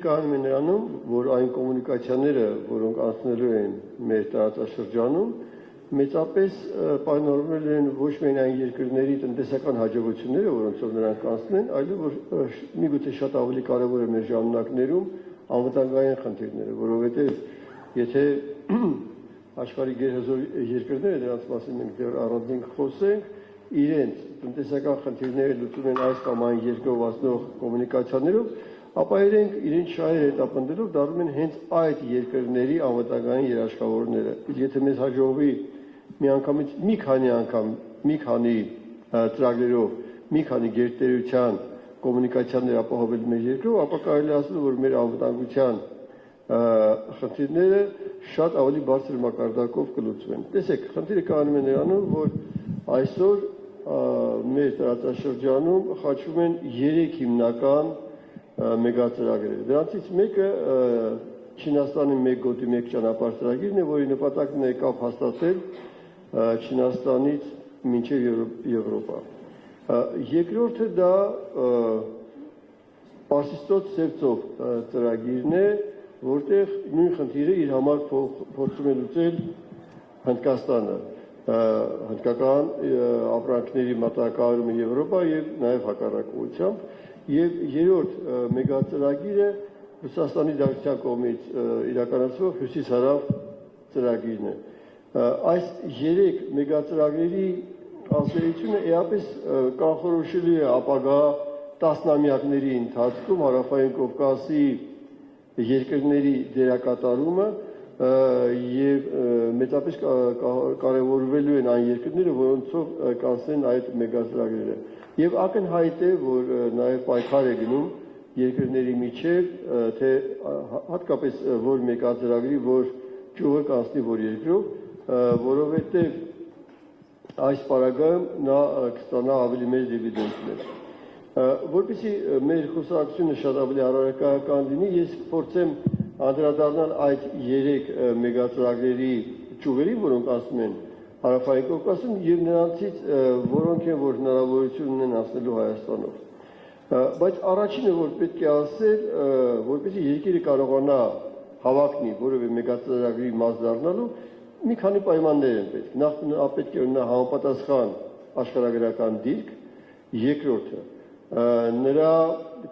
կայանում է նրանում, որ այն կոմունիկացիաները, որոնք անցնելու են մեր տարածաշրջանում, մեծապես պայմանավորվել են ոչ միայն այն երկրների տնտեսական հաջողությունները, որոնցով նրանք անցնեն, այլև որ միգուցե շատ ավելի կարևոր է մեր ժամանակներում անվտանգային խնդիրները, որովհետև եթե աշխարհի գերհզոր երկրները, դրանց մասին մենք դեռ առանձին խոսենք, իրենց տնտեսական խնդիրները լուծում են այս կամ այն երկրով անցնող կոմունիկացիաներով, ապա իրենք շահերը հետապնդելով դառնում են հենց այդ երկրների անվտանգային երաշխավորները։ Եթե մեզ հաջողվի միանգամից մի քանի ծրագրերով, մի քանի գերտերության կոմունիկացիաներ ապահովել մեր երկրով, ապա կարելի ասել, որ մեր անվտանգության խնդիրները շատ ավելի բարձր մակարդակով կլուծվեն։ Տեսեք, խնդիրը կայանում է նրանում, որ այսօր մեր տարածաշրջանում խաչվում են 3 հիմնական մեգածրագրեր։ Դրանցից մեկը Չինաստանի 1 գոտի 1 ճանապարհ ծրագիրն է, որի նպատակն է կապ հաստատել Չինաստանից մինչև Եվրոպա։ Երկրորդը դա Պարսիստոց Սևծով ծրագիրն է, որտեղ նույն խնդիրը իր համար փորձում է լուծել Հնդկաստանը, հնդկական ապրանքների մատակարարումը Եվրոպա եւ նաեւ հակառակ ուղղությամբ, եւ երրորդ մեգածրագիրը Ռուսաստանի Դաշնության կողմից իրականացվող հյուսիս-հարավ ծրագիրն է։ Այս 3 մեգածրագրերի ազդեցությունը էապես կանխորոշելի է ապագա տասնամյակների ընթացքում Հարավային Կովկասի երկրների դերակատարումը եւ մեծապես կարեւորվելու են այն երկրները, որոնցով կանցնեն այդ մեգածրագրերը։ Եվ ակնհայտ է, որ նաեւ պայքար է գնում երկրների միջև, թե հատկապես որ մեգածրագրի, որ ճյուղը կանցնի որ երկրով, որովհետեւ այս պարագայում նա կստանա ավելի մեծ դիվիդենդներ։ Որպեսզի մեր խոսակցությունը շատ ավելի առարկայական լինի, ես փորձեմ անդրադառնալ այդ 3 մեգածրագրերի ճյուղերին, որոնք ասում են Հարավային Կովկասում եւ նրանցից որոնք են, որ հնարավորություն ունեն անցնելու Հայաստանով։ Բայց առաջինը, որ պետք է ասել, որպեսզի երկիրը կարողանա հավակնի որևէ մեգածրագրի մաս դառնալու, մի քանի պայմաններ են պետք։ Նախ պետք է ունենա համապատասխան աշխարհագրական դիրք, երկրորդը նրա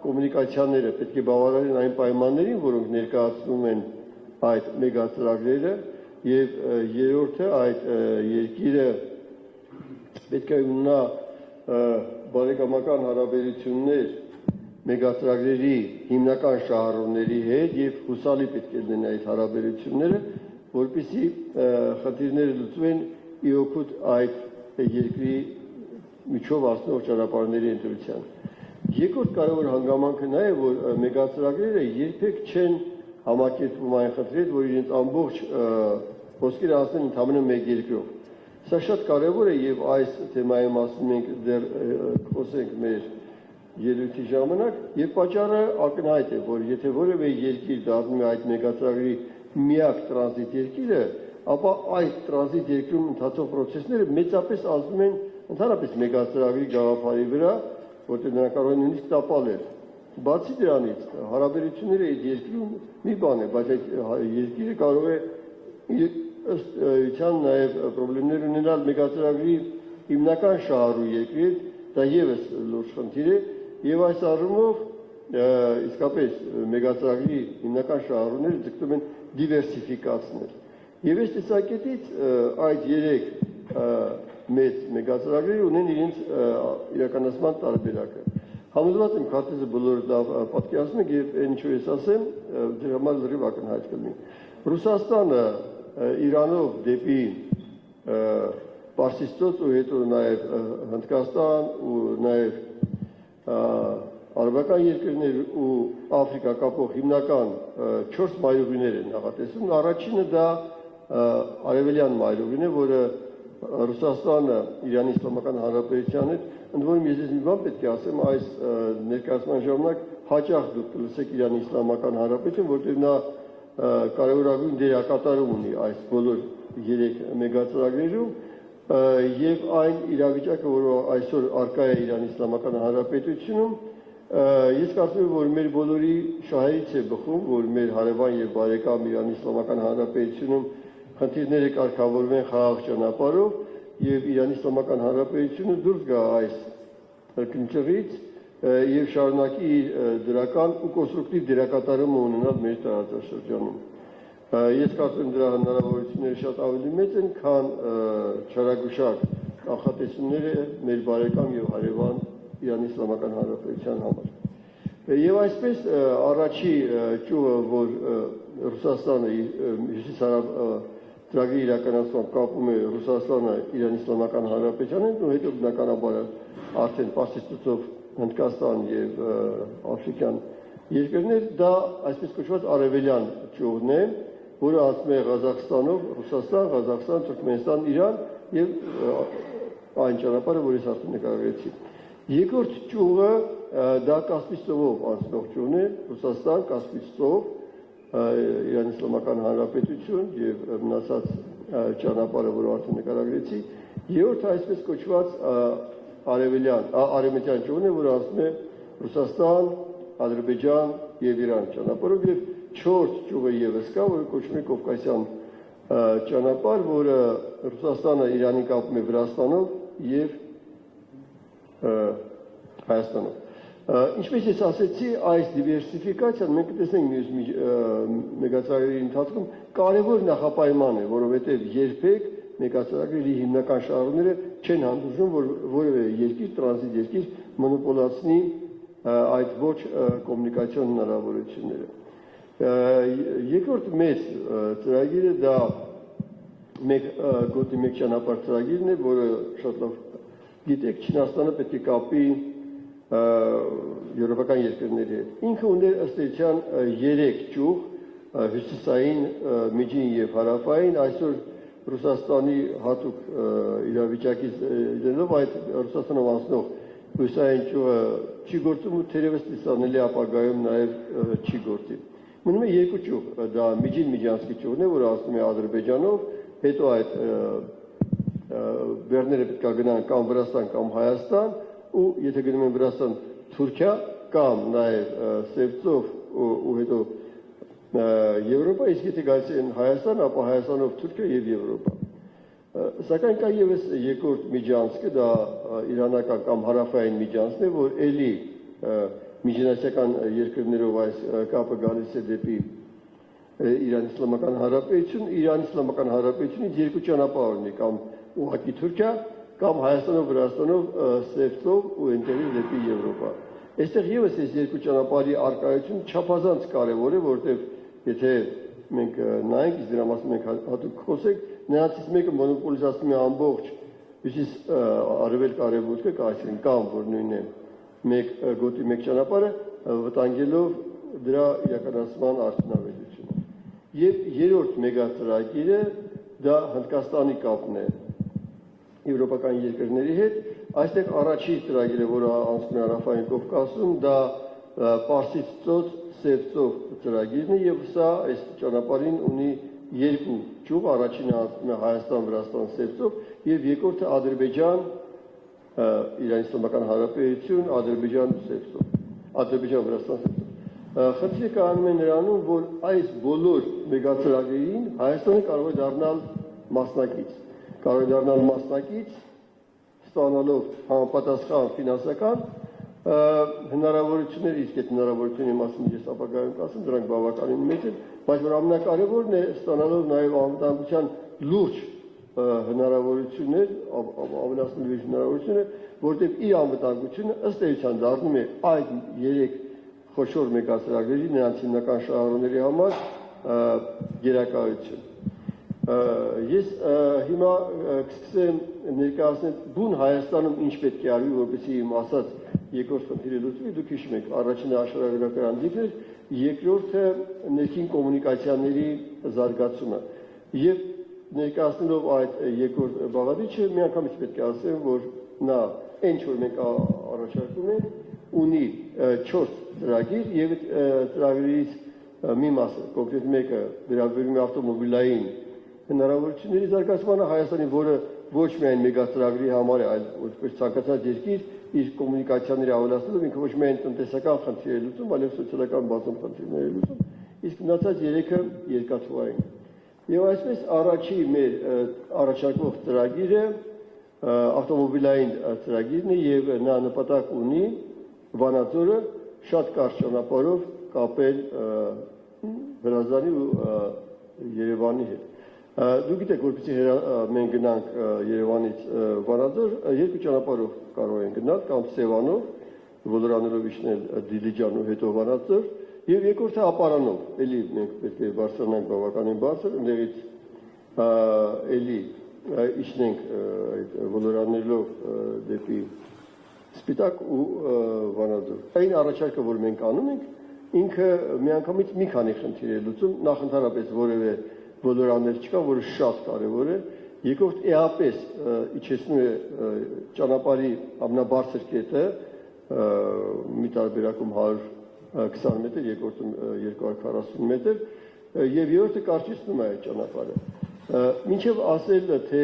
կոմունիկացիաները պետք է բավարարեն այն պայմաններին, որոնք ներկայացնում են այդ մեգածրագրերը, եւ երրորդը այդ երկիրը պետք է ունենա բարեկամական հարաբերություններ մեգածրագրերի հիմնական շահառուների հետ եւ հուսալի պետք է լինեն այդ հարաբերությունները, որպեսզի խնդիրները լուծվեն ի օգուտ այդ երկրի միջով անցնող ճանապարհների ընտրության։ Երկրորդ կարևոր հանգամանքը նա է, որ մեգածրագրերը երբեք չեն համակերպվում այն խնդրի հետ, որ իրենց ամբողջ խոսքերը ասեն ընդհանրապես մեկ երկրով։ Սա շատ կարևոր է եւ այս թեմայի մասին մենք դեռ խոսենք մեր ելույթի ժամանակ եւ պատճառը ակնհայտ է, որ եթե որևէ երկիր դառնում է այդ մեգածրագրի միակ տրանզիտ երկիրը, ապա այդ տրանզիտ երկրում ընթացող process-ները մեծապես ազդում են ընդհանրապես մեգածրագրի գաղափարի վրա, որտեղ նրանք կարող են նույնիսկ տապալել։ Բացի դրանից, հարաբերությունները այդ երկրում մի բան է, բայց այդ երկիրը կարող է ըստ էության նաև խնդիրներ ունենալ մեգածրագրի հիմնական շահառու երկրի հետ, դա եւս լուրջ խնդիր է, եւ այս առումով իսկապես մեգածրագրի հիմնական շահառուները ձգտում են դիվերսիֆիկացնել։ Եվ այս տեսակետից այդ 3 մեծ մեգածրագրերը ունեն իրենց իրականացման տարբերակը։ Համոզված եմ քարտեզը բոլորը դա պատկերացնում եք եւ այն ինչ որ ես ասեմ, դրա համար լրիվ ակնհայտ կլինի։ Ռուսաստանը Իրանով դեպի Պարսիստոց ու հետո նաև Հնդկաստան ու նաև արաբական երկրներ ու Աֆրիկա կապող հիմնական 4 մայրուղիներ են նախատեսում։ Առաջինը դա արևելյան մայրուղին է, որը Ռուսաստանը Իրանի Իսլամական Հանրապետության հետ, ընդ որում ես մի բան պետք է ասեմ, այս ներկայացման ժամանակ հաճախ դուք կլսեք Իրանի Իսլամական Հանրապետություն, որտեղ նա կարևորագույն դերակատարում ունի այս բոլոր 3 մեգածրագրերում եւ այն իրավիճակը, որը այսօր արկա է Իրանի Իսլամական Հանրապետությունում, Ես կարծում եմ, որ մեր բոլորի շահերից է բխում, որ մեր հարևան եւ բարեկամ Իրանի Իսլամական Հանրապետությունում խնդիրները կարգավորվեն խաղաղ ճանապարհով եւ Իրանի Իսլամական Հանրապետությունը դուրս գա այս կնճռից եւ շարունակի իր դրական ու կոնստրուկտիվ դերակատարումը ունենալ մեր տարածաշրջանում։ Ես կարծում եմ դրա հնարավորությունները շատ ավելի մեծ են, քան չարագուշակ կանխատեսումները մեր բարեկամ եւ հարևան Իրանի Իսլամական Հանրապետության համար։ Եվ այսպես առաջի ճյուղը, որ Ռուսաստանը հյուսիսարավ ծրագրի իրականացմամբ կապում է Ռուսաստանը Իրանի Իսլամական Հանրապետությանն ու հետո բնականաբար արդեն Պարսից ծոցով Հնդկաստան եւ աֆրիկյան երկրներ, դա այսպես կոչված արևելյան ճյուղն է, որը անցնում է Ղազախստանով, Ռուսաստան, Ղազախստան, Թուրքմենստան, Իրան եւ այն ճանապարհը, որ ես արդեն նկարագրեցի։ Երկրորդ ճյուղը դա Կասպից ծովով անցնող ճյուղն է, Ռուսաստան, Կասպից ծով, Իրանի Իսլամական Հանրապետություն եւ մնացած ճանապարհը, որը արդեն նկարագրեցի։ Երրորդը այսպես կոչված արևմտյան ճյուղն է, որը անցնում է Ռուսաստան, Ադրբեջան եւ Իրան ճանապարհով եւ չորրորդ ճյուղը եւս կա, որը կոչվում է Կովկասյան ճանապարհ, որը Ռուսաստանը Իրանին կապում է Վրաստանով եւ Հայաստանով։ Ինչպես ես ասացի, այս դիվերսիֆիկացիան մենք կտեսնենք մյուս մեգածրագրերի ընթացքում կարևոր նախապայման է, որովհետեւ երբեք մեգածրագրերի հիմնական շահառուները չեն հանդուրժում, որ որևէ երկիր, տրանզիտ երկիր մոնոպոլացնի այդ ոչ կոմունիկացիոն հնարավորությունները։ Երկրորդ մեծ ծրագիրը դա մեկ գոտի մեկ ճանապարհ ծրագիրն է, որը շատ լավ գիտեք, Չինաստանը պետք է կապի եվրոպական երկրների հետ։ Ինքը ուներ ըստ էության 3 ճյուղ, հյուսիսային, միջին եւ հարավային, այսօր Ռուսաստանի հատուկ իրավիճակից ելնելով այդ Ռուսաստանով անցնող հյուսիսային ճյուղը չի գործում ու թերևս տեսանելի ապագայում նաեւ չի գործի։ Մնում է 2 ճյուղ, դա միջին-միջանցքի ճյուղն է, որը անցնում է Ադրբեջանով, հետո այդ բեռները պետք է գնան կամ Վրաստան կամ Հայաստան ու եթե գնում են Վրաստան Թուրքիա կամ նաև Սևծով ու հետո Եվրոպա, իսկ եթե գալիս են Հայաստան, ապա Հայաստանով Թուրքիա եւ Եվրոպա։ Սակայն կա եւս երկրորդ միջանցքը, դա իրանական կամ հարավային միջանցն է, որ ելի միջինասիական երկրներով այս կապը գալիս է դեպի Իրանի Իսլամական Հանրապետություն, Իրանի Իսլամական Հանրապետությունից 2 ճանապարհ ունի, կամ ուղղակի Թուրքիա, կամ Հայաստանով, Վրաստանով, Սևծով ու ընկերից դեպի Եվրոպա։ Այստեղ եւս այս 2 ճանապարհի առկայությունը չափազանց կարեւոր է, որովհետեւ եթե մենք նայենք, իսկ դրա մասին մենք հատուկ խոսենք, նրանցից մեկը մոնոպոլիզացնում է ամբողջ հյուսիս-արևելք արևմուտքը, կամ որ նույնն է մեկ գոտի մեկ ճանապարհը, վտանգելով դրա իրականացման արդյունավետությունը։ Եվ երրորդ մեգածրագիրը դա Հնդկաստանի կապն է եվրոպական երկրների հետ, այստեղ առաջի ծրագիրը, որը անցնում է Հարավային Կովկասում, դա Պարսից ծոց Սևծով ծրագիրն է եւ սա այս ճանապարհին ունի 2 ճյուղ, առաջինը անցնում է Հայաստան, Վրաստան, Սևծով եւ երկրորդը Ադրբեջան, Իրանի Իսլամական Հանրապետություն, Ադրբեջան, Սևծով, Ադրբեջան, Վրաստան, Սևծով։ Խնդիրը կայանում է նրանում, որ այս բոլոր մեգածրագրերին Հայաստանը կարող է դառնալ մասնակից, ստանալով համապատասխան ֆինանսական հնարավորություններ, իսկ այդ հնարավորությունների մասին ես ապագայում կասեմ, դրանք բավականին մեծ են, բայց որ ամենակարևորն է ստանալով նաև անվտանգության լուրջ հնարավորություններ, ավելացնելու հնարավորությունները, որտեղ իր անվտանգությունը ըստ էության դառնում է այդ 3 խոշոր մեգածրագրերի նրանց հիմնական շահառուների համար գերակայություն։ Ես հիմա կսկսեմ ներկայացնել բուն Հայաստանում ինչ պետք է արվի, որպեսզի իմ ասած երկրորդ խնդիրը լուծվի, դուք հիշում եք, առաջինը աշխարհագրական դիրքն էր, երկրորդը ներքին կոմունիկացիաների զարգացումը։ Եվ ներկայացնելով այդ երկրորդ բաղադրիչը, միանգամից պետք է ասեմ, որ նա ինչ որ մենք առաջարկում ենք, ունի 4 ծրագիր եւ ծրագրերից մի մասը, կոնկրետ մեկը վերաբերում է ավտոմոբիլային հնարավորությունների զարգացմանը Հայաստանի, որը ոչ միայն մեգածրագրի համար է, այլ որպես ցանկացած երկիր իր կոմունիկացիաները ավելացնելով ինքը ոչ միայն տնտեսական խնդիր է լուծում, այլև սոցիալական բազում խնդիրներ է լուծում, իսկ մնացած 3-ը երկաթուղային։ Եվ այսպես առաջի մեր առաջարկվող ծրագիրը ավտոմոբիլային ծրագիրն է եւ նա նպատակ ունի Վանաձորը շատ կարճ ճանապարհով կապել Վրաստանի ու Երևանի հետ։ Դուք գիտեք, որպեսզի մենք գնանք Երևանից Վանաձոր, երկու ճանապարհով կարող ենք գնալ, կամ Սևանով, Վոլորանելով իջնել Դիլիջան ու հետո Վանաձոր, եւ երկրորդը ապարանով, էլի մենք պետք է բարձրանանք բավականին բարձր, ընդեղից էլի իջնենք այդ Վոլորանելով դեպի Սպիտակ ու Վանաձոր։ Այն առաջարկը, որ մենք անում ենք, ինքը միանգամից մի քանի խնդիր է լուծում, նախ ընդհանրապես որևէ Վոլորաններ չկա, որը շատ կարևոր է։ Երկրորդ էապես իջեցնում է ճանապարհի ամենաբարձր կետը, մի տարբերակում 120 մետր, երկրորդում 240 մետր, եւ երրորդը կարճեցնում է այդ ճանապարհը։ Մինչեւ ասել, թե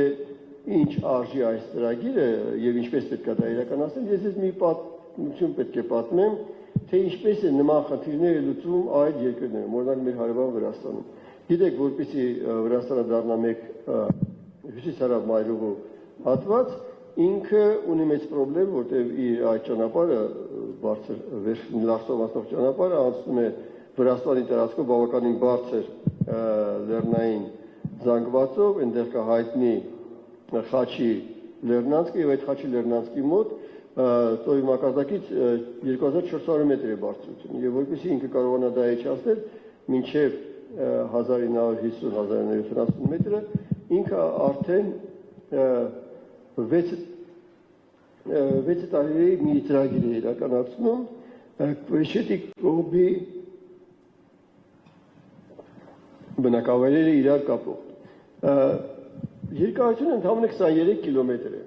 ինչ արժի այս ծրագիրը եւ ինչպես պետք է դա իրականացնել, ես մի պատմություն պետք է պատմեմ, թե ինչպես է նման խնդիրները լուծվում այլ երկրներում, օրինակ մեր հարևան Վրաստանում։ Գիտեք, որպեսզի Վրաստանը դառնա մեկ հյուսիսարավ մայրուղու հատված, ինքը ունի մեծ խնդրեմ, որտեղ իր այդ ճանապարհը բարձր վերջին լարսով անցնող ճանապարհը անցնում է Վրաստանի տարածքով բավականին բարձր լեռնային զանգվածով, այնտեղ կա հայտնի Խաչի լեռնանցքը եւ այդ Խաչի լեռնանցքի մոտ ծովի մակարդակից 2400 մետր է բարձրությունը եւ որպեսզի ինքը կարողանա դա իջացնել մինչեւ 1950-1970 մետրը, ինքը արդեն 6 տարի մի ծրագիր է իրականացնում Քվեշետի կողմի բնակավայրերը իրար կապող։ Երկարությունը ընդամենը 23 կիլոմետր է։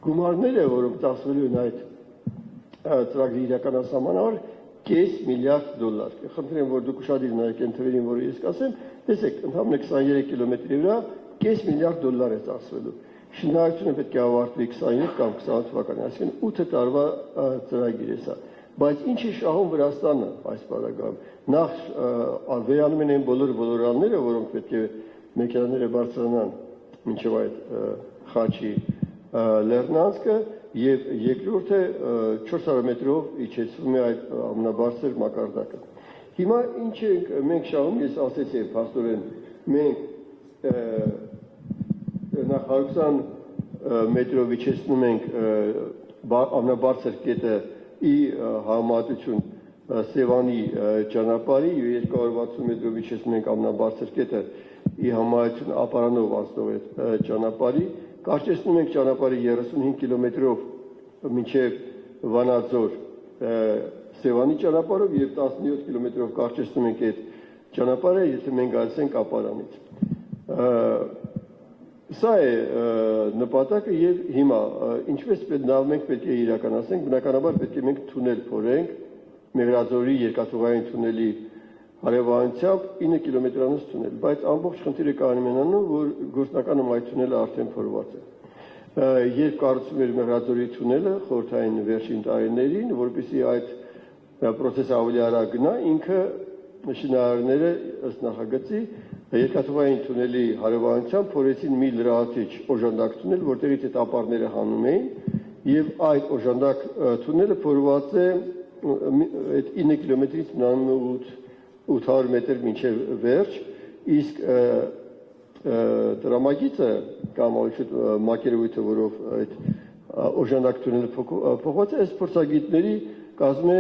Գումարները, որոնք ծախսվելու են այդ ծրագրի իրականացման համար, $5 միլիարդ։ Խնդրեմ, որ դուք ուշադիր նայեք այն թվերին, որը ես կասեմ, տեսեք, ընդամենը 23 կիլոմետրի վրա $5 միլիարդ է ծախսվելու։ Շինարարությունը պետք է ավարտվի 27 կամ 28 թվականին, այսինքն 8 տարվա ծրագիր է սա։ Բայց ինչ է շահում Վրաստանը այս բaragam։ Նախ վերանում են այն բոլոր Վոլորանները, որոնք պետք է մեքենաները բարձրանան մինչև այդ Խաչի լեռնանցքը, եւ երկրորդը 400 մետրով իջեցվում է այդ ամենաբարձր մակարդակը։ Հիմա ինչ ենք մենք շահում, ես ասեցի փաստորեն, մենք նախ 120 մետրով իջեցնում ենք ամենաբարձր կետը ի համեմատություն Սևանի ճանապարհի եւ 260 մետրով իջեցնում ենք ամենաբարձր կետը ի համեմատություն ապարանով անցնող այդ ճանապարհի, կարճեցնում ենք ճանապարհի 35 կիլոմետրով մինչև Վանաձոր Սևանի ճանապարհով եւ 17 կիլոմետրով կարճեցնում ենք այդ ճանապարհը, եթե մենք գալիս ենք ապարանից։ Սա է նպատակը եւ հիմա ինչպես մենք պետք է իրականացնենք, բնականաբար պետք է մենք թունել փորենք Մեղրաձորի երկաթուղային թունելի հարևանությամբ 9 կիլոմետրանոց թունել, բայց ամբողջ խնդիրը կայանում է նրանում, որ գործնականում այդ թունելը արդեն փորված է։ Երբ կառուցվում էր Մեղրաձորի թունելը խորհրդային վերջին տարիներին, որպեսզի այդ process-ը ավելի արագ գնա, ինքը շինարարները ըստ նախագծի երկաթուղային թունելի հարևանությամբ փորեցին մի լրացիչ օժանդակ թունել, որտեղից այդ ապարները հանում էին, եւ այդ օժանդակ թունելը փորված է այդ 9 կիլոմետրից մնում 800 մետր մինչև վերջ, իսկ դրամագիծը կամ մակերևույթը, որով այդ օժանդակ թունելը փոխված է, այս փորձագետների կազմում է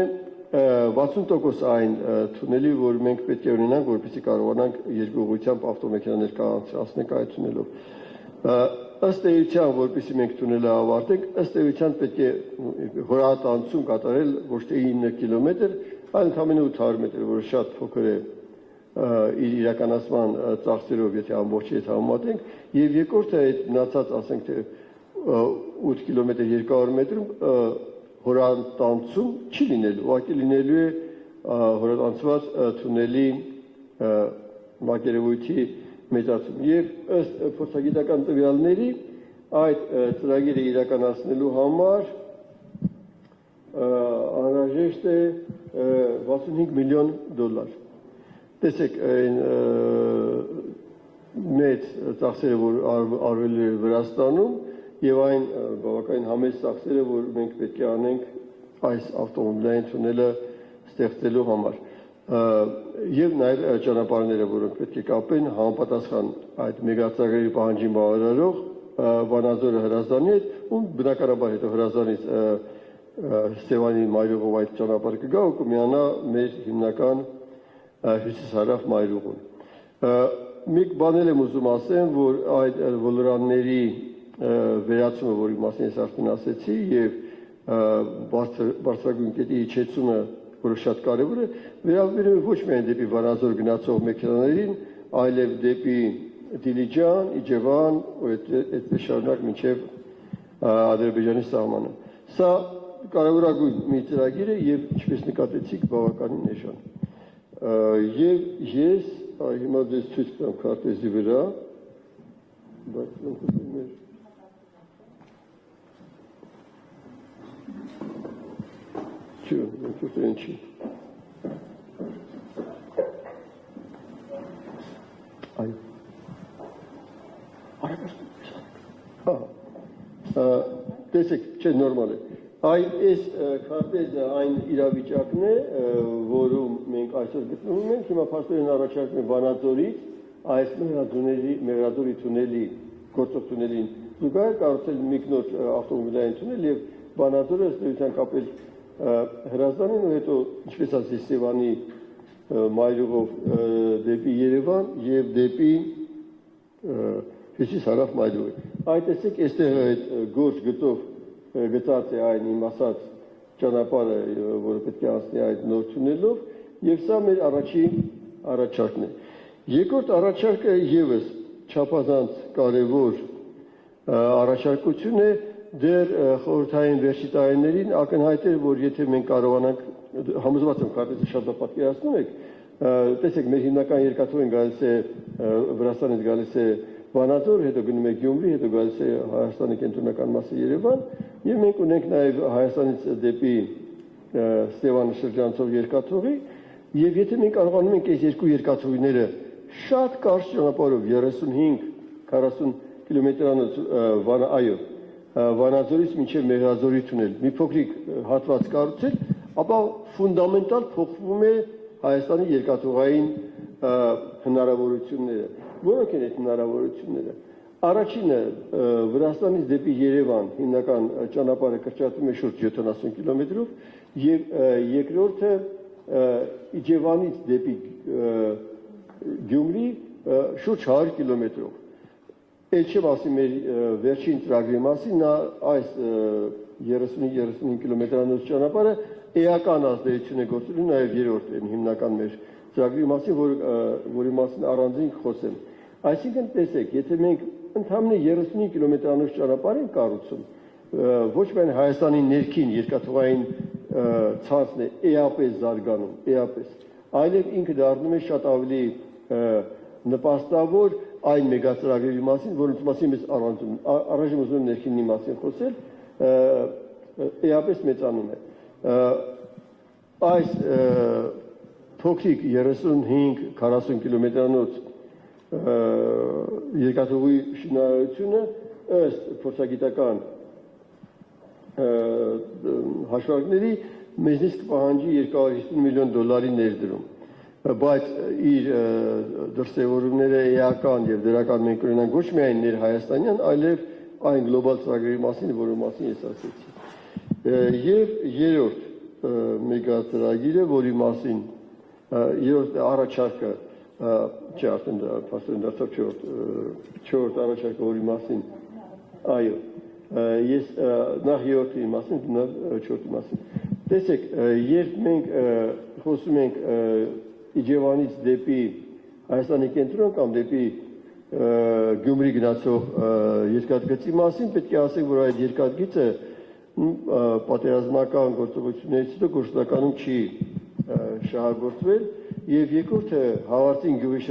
60% այն թունելի, որ մենք պետք է ունենանք, որպեսզի կարողանանք երկու ուղղությամբ ավտոմեքենաներ կանցնենք այդ թունելով։ Ըստ էության, որպեսզի մենք թունելը ավարտենք, ըստ էության պետք է հորատանցում կատարել ոչ թե 9 կիլոմետր, այլ ընդամենը 800 մետր, որը շատ փոքր է իր իրականացման ծախսերով, եթե ամբողջի հետ համեմատենք, եւ երկրորդը այդ մնացած, ասենք թե 8 կիլոմետր 200 մետրում հորատանցում չի լինելու, ուղղակի լինելու է հորատանցված թունելի մակերևույթի մեծացում։ Եվ ըստ փորձագիտական տվյալների այդ ծրագիրը իրականացնելու համար անհրաժեշտ է 65 միլիոն դոլար։ Տեսեք, այն մեծ ծախսերը, որ արվել է Վրաստանում, եւ այն բավականին համեստ ծախսերը, որ մենք պետք է անենք այս ավտոմոբիլային թունելը ստեղծելու համար։ Եվ նաեւ ճանապարհները, որոնք պետք է կապեն համապատասխան այդ մեգածրագրերի պահանջին բավարարող Վանաձորը Հրազդանի հետ, ու բնականաբար հետո Հրազդանից Ստեվանի մայրուղով այդ ճանապարհը կգա ու կմիանա մեր հիմնական հյուսիսարավ մայրուղուն։ Մի բան եմ ուզում ասեմ, որ այդ ոլորանների վերացումը, որի մասին ես արդեն ասեցի, եւ բարձրագույն կետի իջեցումը, որը շատ կարևոր է, վերաբերում է ոչ միայն դեպի Վանաձոր գնացող մեքենաներին, այլև դեպի Դիլիջան, Իջևան, ու այդպես շարունակ մինչև Ադրբեջանի սահմանը։ Սա կարևորագույն մի ծրագիր է եւ ինչպես նկատեցիք, բավականին էժան։ Եվ ես հիմա ձեզ ցույց կտամ քարտեզի վրա, բայց ինչի։ Տեսեք, չէ, նորմալ է։ Այս քարտեզը այն իրավիճակն է, որում մենք այսօր գտնվում ենք, հիմա փաստորեն առաջարկում ենք Վանաձորից այս մեղրադրի թունելի, գործող թունելին զուգահեռ կառուցել մեկնոց ավտոմոբիլային թունել եւ Վանաձորը ըստ էության կապել Հրազդանին ու հետո ինչպես ասեցի Սևանի մայրուղով դեպի Երևան եւ դեպի հյուսիս-հարավ մայրուղի։ Այդ տեսեք, այստեղ այդ գործ գծած է այն իմ ասած ճանապարհը, որը պետք է անցնի այդ նոր թունելով, եւ սա մեր առաջին առաջարկն է։ Երկրորդ առաջարկը եւս չափազանց կարեւոր առաջարկություն է, դեռ խորհրդային վերջի տարիներին ակնհայտ էր, որ եթե մենք կարողանանք, համոզված եմ, քարտեզը շատ լավ պատկերացնում եք, տեսեք, մեր հիմնական երկաթուղին գալիս է Վրաստանից գալիս է Վանաձոր, հետո գնում է Գյումրի, հետո գալիս է Հայաստանի կենտրոնական մասը Երևան, եւ մենք ունենք նաեւ Հայաստանից դեպի Ստեվանի շրջանցող երկաթուղի, եւ եթե մենք կարողանում ենք այս երկու երկաթուղիները շատ կարճ ճանապարհով 35-40 կիլոմետրանոց Վանաձորից մինչև Մեղրաձորի թունել, մի փոքրիկ հատված կառուցել, ապա ֆունդամենտալ փոխվում է Հայաստանի երկաթուղային հնարավորությունները։ Որոնք են այդ հնարավորությունները։ Առաջինը Վրաստանից դեպի Երևան հիմնական ճանապարհը կրճատվում է շուրջ 70 կիլոմետրով եւ երկրորդը Իջևանից դեպի Գյումրի շուրջ 100 կիլոմետրով։ Այդ չեմ ասի մեր վերջին ծրագրի մասին, նա այս 30-35 կիլոմետրանոց ճանապարհը էական ազդեցություն է գործելու նաեւ երրորդ հիմնական մեր ծրագրի մասին, որի մասին առանձին խոսեմ։ Այսինքն տեսեք, եթե մենք ընդհանրապես 35 կիլոմետրանոց ճանապարհ ենք կառուցում, ոչ միայն Հայաստանի ներքին երկաթուղային ցանցն է էապես զարգանում, էապես, այլև ինքը դառնում է շատ ավելի նպաստավոր այն մեգածրագրերի մասին, որոնց մասին ես առայժմ ուզում եմ ներքինի մասին խոսել, էապես մեծանում է։ Այս փոքրիկ 35-40 կիլոմետրանոց երկաթուղի շինարարությունը ըստ փորձագիտական հաշվարկների մեզնից կպահանջի 250 միլիոն դոլարի ներդրում, բայց իր դրսևորումները էական եւ դրական մենք ունենանք ոչ միայն ներհայաստանյան, այլև այն գլոբալ ծրագրերի մասին, որի մասին ես ասեցի։ Եվ երրորդ մեգածրագիրը, որի մասին երրորդ առաջարկը, չէ, արդեն դարձավ չորրորդ առաջարկը, որի մասին, այո, ես նախ երրորդի մասին, նախ չորրորդի մասին։ Տեսեք, երբ մենք խոսում ենք Իջևանից դեպի Հայաստանի կենտրոն կամ դեպի Գյումրի գնացող երկաթգծի մասին, պետք է ասենք, որ այդ երկաթգիծը պատերազմական գործողություններից հետո գործնականում չի շահագործվել եւ երկրորդը Հավարծին գյուղի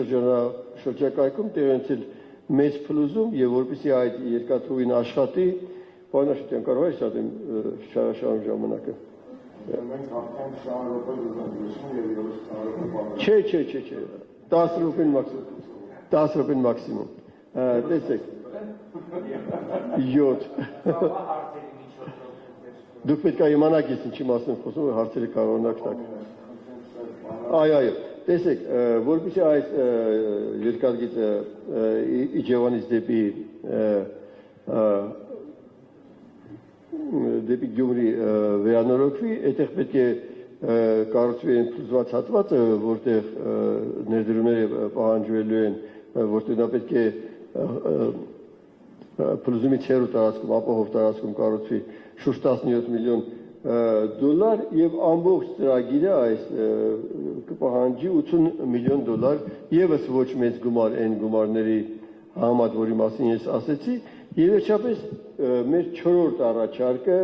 շրջակայքում տեղի ունեցել մեծ փլուզում եւ որպեսզի այդ երկաթուղին աշխատի, բանաշտյան կարող է շատ շարաշահում ժամանակը։ Մենք արդեն 20 րոպե զրուցում եւ եւս 20 րոպե Չէ, 10 րոպեն մաքսիմում։ 10 րոպեն մաքսիմում։ Տեսեք։ 7։ Դուք պետք է իմանաք ես ինչի մասին խոսում եմ, հարցերը կարողանաք տալ։ Այո, տեսեք, որպեսզի այս երկաթգիծը Իջևանից դեպի Գյումրի վերանորոգվի, այդտեղ պետք է կառուցվի այն փլուզված հատվածը, որտեղ ներդրումները պահանջվելու են, որտեղ նա պետք է փլուզումից հեռու տարածքում, ապահով տարածքում կառուցվի շուրջ 17 միլիոն դոլար եւ ամբողջ ծրագիրը այս կպահանջի 80 միլիոն դոլար, եւս ոչ մեծ գումար այն գումարների համեմատ, որի մասին ես ասեցի, եւ վերջապես մեր 4-րդ առաջարկը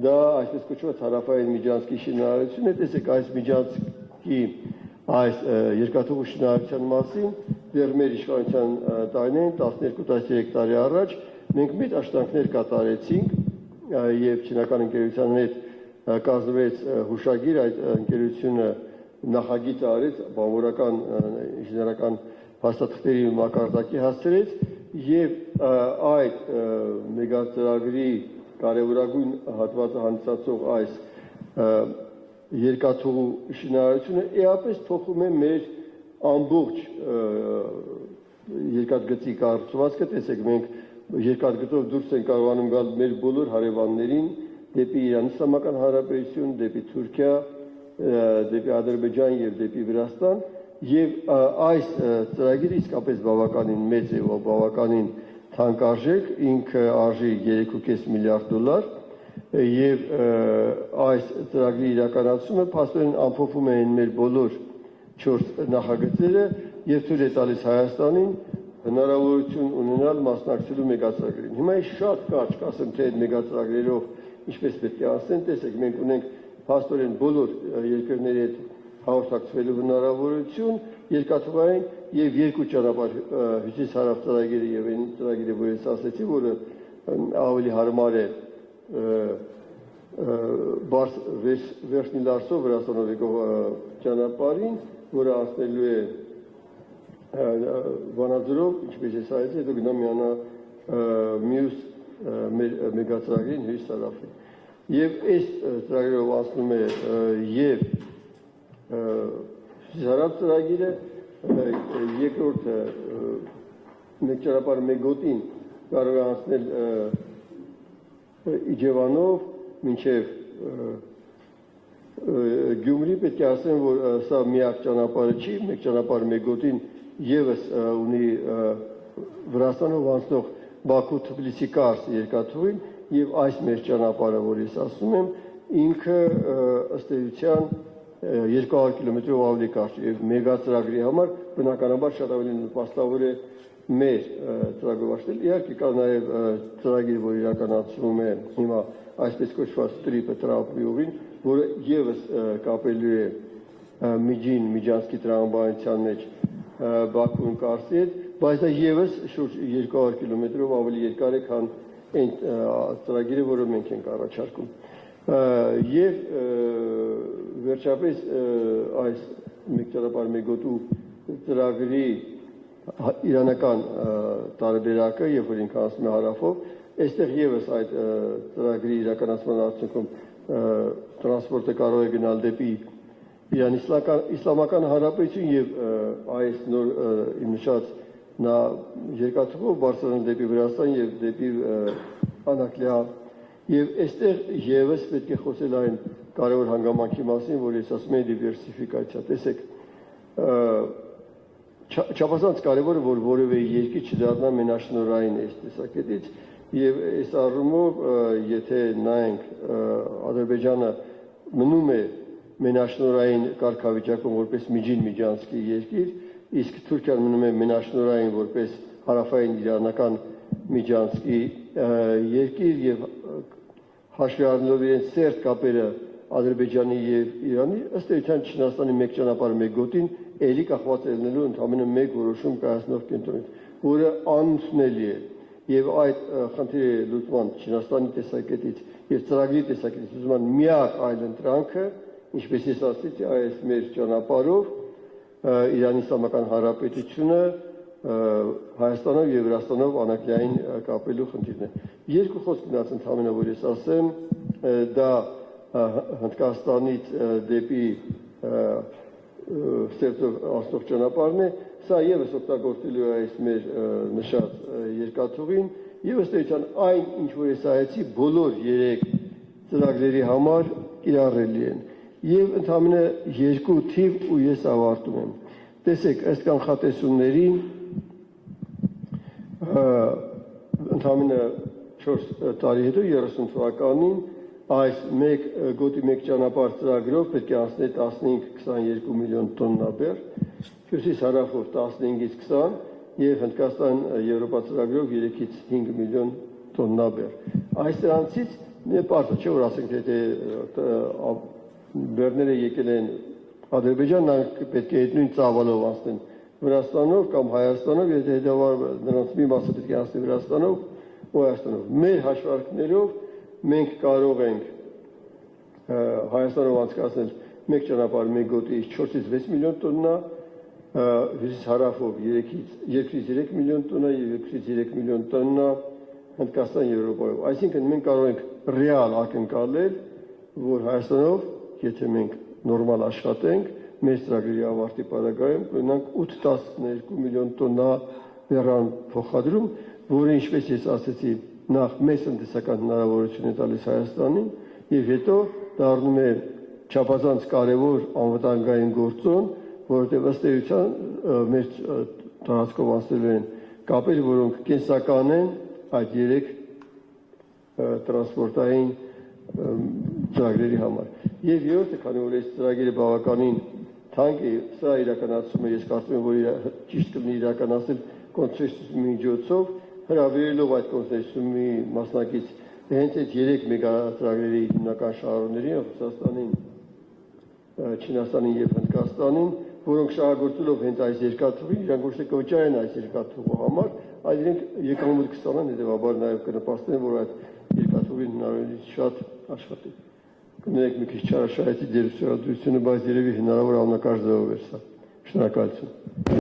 դա այսպես կոչված հարավային Միջանցքի շինարարությունն է, տեսեք այս Միջանցքի այս երկաթուղու շինարարության մասին դեռ մեր իշխանության տարիներին 12-13 տարի առաջ մենք մեծ աշխատանքներ կատարեցինք եւ չինական ընկերության հետ կազմվեց հուշագիր, այդ ընկերությունը նախագիծ արեց, բանվորական ինժեներական փաստաթղթերի մակարդակի հասցրեց եւ այդ մեգածրագրի կարևորագույն հատվածը հանդիսացող այս երկաթուղու շինարարությունը էապես փոխում է մեր ամբողջ երկաթգծի կառուցվածքը, տեսեք մենք երկաթգծով դուրս են կարողանում գալ մեր բոլոր հարևաններին դեպի Իրան Իսլամական Հանրապետություն, դեպի Թուրքիա, դեպի Ադրբեջան եւ դեպի Վրաստան եւ այս ծրագիրը իսկապես բավականին մեծ է, բավականին թանկարժեք, ինքը արժի 3.5 միլիարդ դոլար եւ այս ծրագրի իրականացումը փաստորեն ամփոփում է մեր բոլոր 4 նախագծերը եւ ցույց է տալիս Հայաստանին հնարավորություն ունենալ մասնակցելու մեգածրագրին։ Հիմա ես շատ կարճ կասեմ, թե այդ մեգածրագրերով ինչպես պետք է ասեն, տեսեք, մենք ունենք փաստորեն բոլոր երկրների հետ հաղորդակցվելու հնարավորություն, երկաթուղային եւ երկու ճանապարհ հյուսիս-հարավ ծրագիրը եւ այն ծրագիրը, որ ես ասեցի, որը ավելի հարմար է վերջնի Լարսով Վրաստանով եկող ճանապարհին, որը անցնելու է Վանաձորով, ինչպես ես ասեցի, հետո գնա միանա մյուս մեգածրագրին հյուսիս-հարավին։ Եվ այս ծրագրերով անցնում է եւ հյուսիս-հարավ ծրագիրը, երկրորդը մեկ ճանապարհ մեկ գոտին կարող է անցնել Իջևանով մինչև Գյումրի, պետք է ասեմ, որ սա միակ ճանապարհը չի, մեկ ճանապարհ մեկ գոտին եւս ունի Վրաստանով անցնող Բաքու-Թբիլիսի Կարս երկաթուղին եւ այս մեր ճանապարհը, որ ես ասում եմ, ինքը ըստ էության 200 կիլոմետրով ավելի կարճ է եւ մեգածրագրի համար բնականաբար շատ ավելի նպաստավոր է մեր ծրագրով աշխատել։ Իհարկե կա նաեւ ծրագիր, որ իրականացվում է հիմա այսպես կոչված տրիպը տրամփի ուղին, որը եւս կապելու է Միջին Միջանցքի տրամաբանության մեջ Բաքուն Կարսի հետ, բայց դա եւս շուրջ 200 կիլոմետրով ավելի երկար է, քան այն ծրագիրը, որը մենք ենք առաջարկում։ Եվ վերջապես այս մեկ ճանապարհ մեկ գոտու ծրագրի իրանական տարբերակը, երբ որ ինքը անցնում է հարավով, այստեղ եւս այդ ծրագրի իրականացման արդյունքում տրանսպորտը կարող է գնալ դեպի Իրան Իսլամական Հանրապետություն եւ այս նոր նշած նա երկաթուղով բարձրանում դեպի Վրաստան եւ դեպի Անակլիա եւ այստեղ եւս պետք է խոսել այն կարևոր հանգամանքի մասին, որ ես ասում եմ դիվերսիֆիկացիա։ Տեսեք, չափազանց կարևոր է, որ որևէ երկիր չդառնա մենաշնորհային այս տեսակետից եւ այս առումով եթե նայենք Ադրբեջանը մնում է մենաշնորհային կարգավիճակում որպես Միջին Միջանցքի երկիր, իսկ Թուրքիան մնում է մենաշնորհային որպես հարավային իրանական Միջանցքի երկիր եւ հաշվի առնելով իրենց սերտ կապերը Ադրբեջանի եւ Իրանի, ըստ էության Չինաստանի մեկ ճանապարհ մեկ գոտին էլի կախված ելնելու ընդամենը մեկ որոշում կայացնող կենտրոնից, որը անընդունելի է։ եւ այդ խնդիրի լուծման Չինաստանի տեսակետից եւ ծրագրի տեսակետից լուծման միակ այլ ընտրանքը, ինչպես ես ասացի, այս մեր ճանապարհով Իրանի Իսլամական Հանրապետությունը Հայաստանով եւ Վրաստանով անակնային կապելու խնդիրն է։ Երկու խոսք մնաց ընդհանրապես, որ ես ասեմ, դա Հնդկաստանից դեպի Սերտով աստող ճանապարհն է, սա եւս օգտագործելու է այս մեր նշած երկաթուղին, եւ ըստ էության այն, ինչ որ ես ասացի, բոլոր 3 ծրագրերի համար կիրառելի են։ Եվ ընդհանրապես երկու թիվ ու ես ավարտում եմ։ Տեսեք, ըստ կանխատեսումների ընդհանրապես 4 տարի հետո 30 թվականին այս գոտի մեկ ճանապարհ ծրագրով պետք է անցնի 15-22 միլիոն տոննա բեռ, հյուսիս-հարավով 15-ից 20 եւ Հնդկաստան-Եվրոպա ծրագրով 3-ից 5 միլիոն տոննա բեռ։ Այս դրանցից մի պարտը չէ, որ ասենք եթե բեռները եկել են Ադրբեջան, նրանք պետք է այդ նույն ծավալով անցնեն Վրաստանով կամ Հայաստանով, եթե հետևաբար նրանց մի մասը պետք է անցնի Վրաստանով ու Հայաստանով։ Մեր հաշվարկներով մենք կարող ենք Հայաստանով անցկացնել մեկ ճանապարհ մեկ գոտիից 4-ից 6 միլիոն տոննա, հյուսիս-հարավով 2-ից 3 միլիոն տոննա եւ 2-ից 3 միլիոն տոննա Հնդկաստան-Եվրոպայով։ Այսինքն մենք կարող ենք ռեալ ակնկալել, որ Հայաստանով, եթե մենք նորմալ աշխատենք, մեր ծրագրի ավարտի պարագայում կունենանք 8-12 միլիոն տոննա բեռան փոխադրում, որը ինչպես ես ասացի, նախ մեծ տնտեսական հնարավորություն է տալիս Հայաստանին եւ հետո դառնում է չափազանց կարևոր անվտանգային գործոն, որովհետեւ ըստ էության մեր տարածքով անցնելու են կապեր, որոնք կենսական են այդ 3 տրանսպորտային ծրագրերի համար։ Եվ երրորդը, քանի որ այս ծրագիրը բավականին թանկ է, սա իրականացումը ես կարծում եմ, որ ճիշտ կլինի իրականացնել կոնսենսուսի միջոցով, հրավիրելով այդ կոնսենսուսի մասնակից հենց այդ 3 մեգատրագրերի հիմնական շահառուներին, Ռուսաստանին, Չինաստանին եւ Հնդկաստանին, որոնք շահագործելով հենց այս երկաթուղին, իրանք ոչ թե կվճարեն այս երկաթուղու համար, այլ իրենք եկամուտ կստանան, հետեւաբար նաեւ կնպաստեն, որ այդ երկաթուղին հնարավորինս շատ աշխատի։ Կներեք մի քիչ չարաշահեցի դերուսադրությունը, բայց երևի հնարավոր ամենակարճ ձևով էր սա։ Շնորհակալություն։